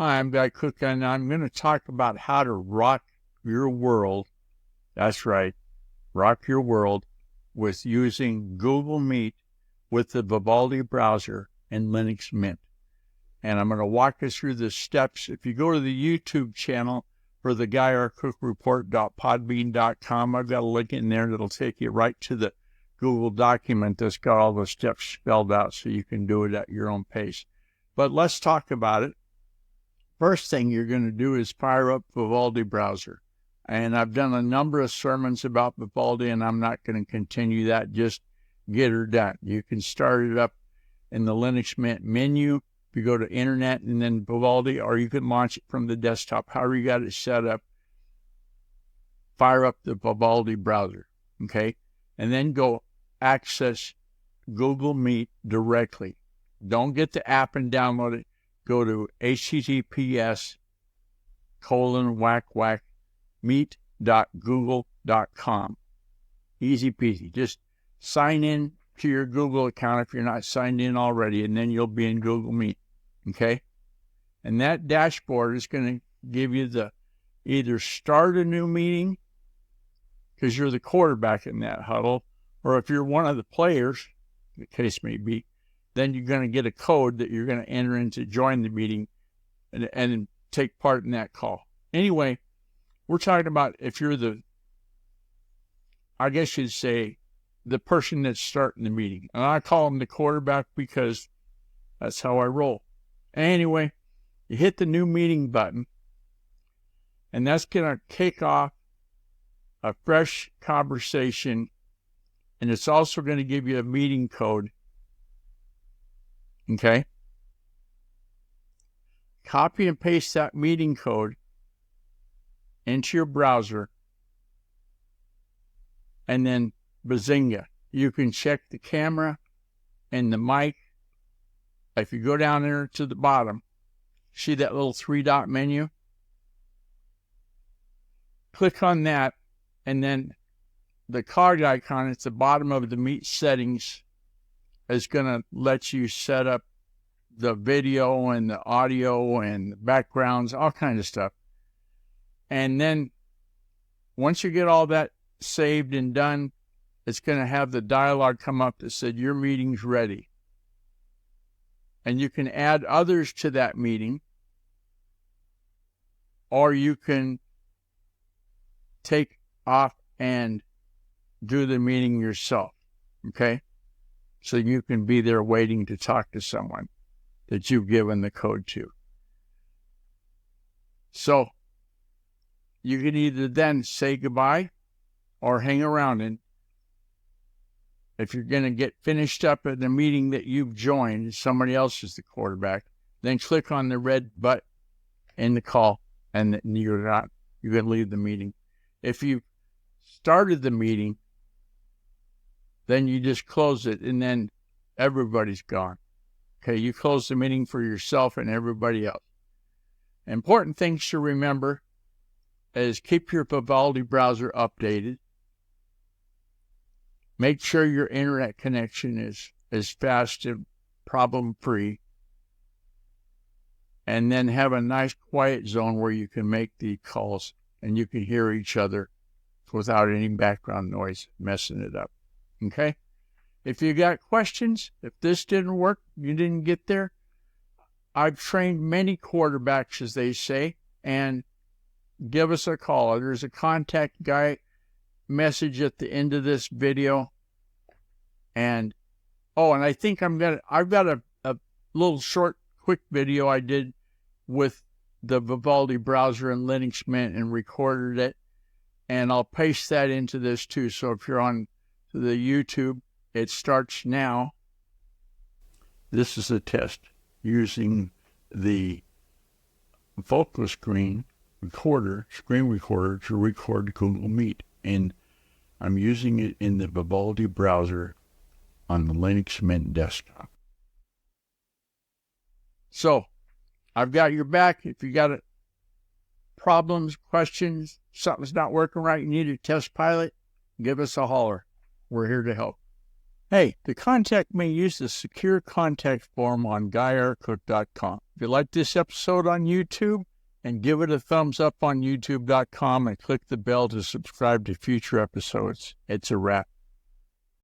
Hi, I'm Guy Cook, and I'm going to talk about how to rock your world. That's right, rock your world with using Google Meet with the Vivaldi browser and Linux Mint. And I'm going to walk us through the steps. If you go to the YouTube channel for theguyrcookreport.podbean.com, I've got a link in there that'll take you right to the Google document that's got all the steps spelled out so you can do it at your own pace. But let's talk about it. First thing you're going to do is fire up Vivaldi browser. And I've done a number of sermons about Vivaldi, and I'm not going to continue that. Just get her done. You can start it up in the Linux Mint menu. If you go to Internet and then Vivaldi, or you can launch it from the desktop. However you got it set up, fire up the Vivaldi browser, okay? And then go access Google Meet directly. Don't get the app and download it. Go to https://meet.google.com. Easy peasy. Just sign in to your Google account if you're not signed in already, and then you'll be in Google Meet. Okay? And that dashboard is going to give you the either start a new meeting, because you're the quarterback in that huddle, or if you're one of the players, the case may be, then you're going to get a code that you're going to enter in to join the meeting and take part in that call. Anyway, we're talking about if you're the, I guess you'd say, the person that's starting the meeting. And I call him the quarterback because that's how I roll. Anyway, you hit the new meeting button, and that's going to kick off a fresh conversation, and it's also going to give you a meeting code. Okay? Copy and paste that meeting code into your browser, and then bazinga. You can check the camera and the mic. If you go down there to the bottom, see that little 3-dot menu? Click on that, and then the card icon at the bottom of the Meet settings is going to let you set up the video and the audio and the backgrounds, all kinds of stuff. And then once you get all that saved and done, it's going to have the dialog come up that said your meeting's ready. And you can add others to that meeting, or you can take off and do the meeting yourself. Okay? So you can be there waiting to talk to someone that you've given the code to. So you can either then say goodbye or hang around. And if you're going to get finished up at the meeting that you've joined, somebody else is the quarterback, then click on the red button in the call, and you can leave the meeting. If you've started the meeting, then you just close it, and then everybody's gone. Okay, you close the meeting for yourself and everybody else. Important things to remember is keep your Vivaldi browser updated. Make sure your internet connection is fast and problem-free. And then have a nice quiet zone where you can make the calls and you can hear each other without any background noise messing it up. Okay? If you got questions, if this didn't work, you didn't get there, I've trained many quarterbacks, as they say, and give us a call. There's a contact guy message at the end of this video. And I think I've got a little short, quick video I did with the Vivaldi browser and Linux Mint and recorded it. And I'll paste that into this too. So if you're on the YouTube, it starts now. This is a test using the focal screen recorder to record Google Meet. And I'm using it in the Vivaldi browser on the Linux Mint desktop. So I've got your back. If you got problems, questions, something's not working right, you need a test pilot, give us a holler. We're here to help. Hey, to contact me, use the secure contact form on guyrcook.com. If you like this episode on YouTube, and give it a thumbs up on youtube.com and click the bell to subscribe to future episodes. It's a wrap.